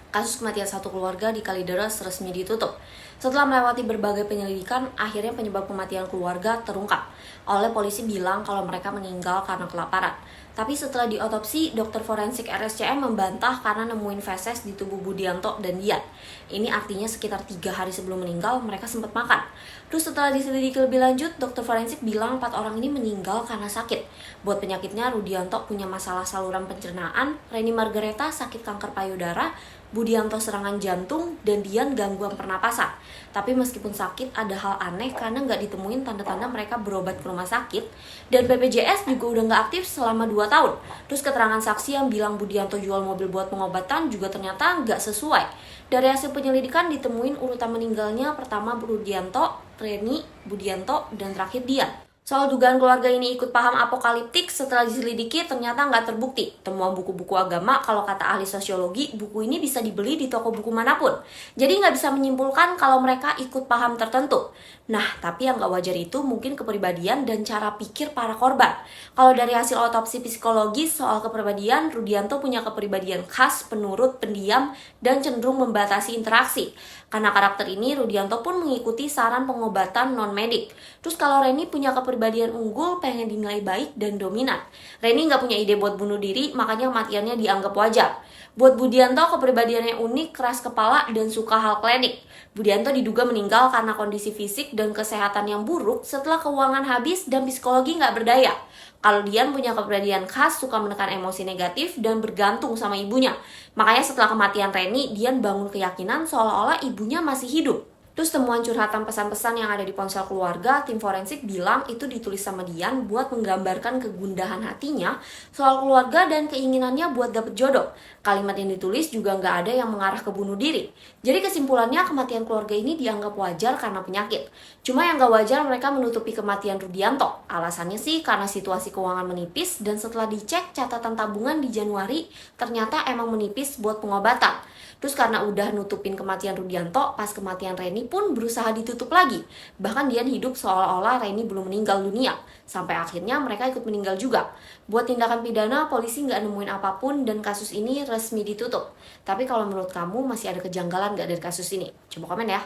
Kasus kematian satu keluarga di Kalideres resmi ditutup. Setelah melewati berbagai penyelidikan, akhirnya penyebab kematian keluarga terungkap. Oleh polisi bilang kalau mereka meninggal karena kelaparan. Tapi setelah diotopsi, dokter forensik RSCM membantah karena nemuin feses di tubuh Budianto dan Dian. Ini artinya sekitar 3 hari sebelum meninggal, mereka sempat makan. Terus setelah diselidiki lebih lanjut, dokter forensik bilang 4 orang ini meninggal karena sakit. Buat penyakitnya, Rudianto punya masalah saluran pencernaan, Reni Margareta sakit kanker payudara, Budianto serangan jantung, dan Dian gangguan pernapasan. Tapi meskipun sakit, ada hal aneh karena nggak ditemuin tanda-tanda mereka berobat ke rumah sakit, dan BPJS juga udah nggak aktif selama 2 tahun. Terus keterangan saksi yang bilang Budianto jual mobil buat pengobatan juga ternyata nggak sesuai. Dari hasil penyelidikan ditemuin urutan meninggalnya pertama Budianto, Reni, Budianto, dan terakhir Dian. Soal dugaan keluarga ini ikut paham apokaliptik setelah diselidiki ternyata nggak terbukti. Temuan buku-buku agama, kalau kata ahli sosiologi, buku ini bisa dibeli di toko buku manapun. Jadi nggak bisa menyimpulkan kalau mereka ikut paham tertentu. Nah, tapi yang nggak wajar itu mungkin kepribadian dan cara pikir para korban. Kalau dari hasil otopsi psikologis soal kepribadian, Rudianto punya kepribadian khas, penurut, pendiam, dan cenderung membatasi interaksi. Karena karakter ini, Rudianto pun mengikuti saran pengobatan non-medik. Terus kalau Reni punya kepribadian unggul, pengen dinilai baik dan dominan. Reni nggak punya ide buat bunuh diri, makanya kematiannya dianggap wajar. Buat Budianto, kepribadiannya unik, keras kepala, dan suka hal klinik. Budianto diduga meninggal karena kondisi fisik dan kesehatan yang buruk setelah keuangan habis dan psikologi nggak berdaya. Kalau Dian punya kepribadian khas, suka menekan emosi negatif dan bergantung sama ibunya. Makanya setelah kematian Reni, Dian bangun keyakinan seolah-olah ibunya masih hidup. Terus temuan curhatan pesan-pesan yang ada di ponsel keluarga, tim forensik bilang itu ditulis sama Dian buat menggambarkan kegundahan hatinya soal keluarga dan keinginannya buat dapet jodoh. Kalimat yang ditulis juga nggak ada yang mengarah ke bunuh diri. Jadi kesimpulannya kematian keluarga ini dianggap wajar karena penyakit. Cuma yang nggak wajar mereka menutupi kematian Rudianto. Alasannya sih karena situasi keuangan menipis dan setelah dicek catatan tabungan di Januari ternyata emang menipis buat pengobatan. Terus karena udah nutupin kematian Rudianto, pas kematian Reni pun berusaha ditutup lagi. Bahkan Dian hidup seolah-olah Reni belum meninggal dunia. Sampai akhirnya mereka ikut meninggal juga. Buat tindakan pidana, polisi nggak nemuin apapun dan kasus ini resmi ditutup. Tapi kalau menurut kamu masih ada kejanggalan nggak dari kasus ini? Coba komen ya.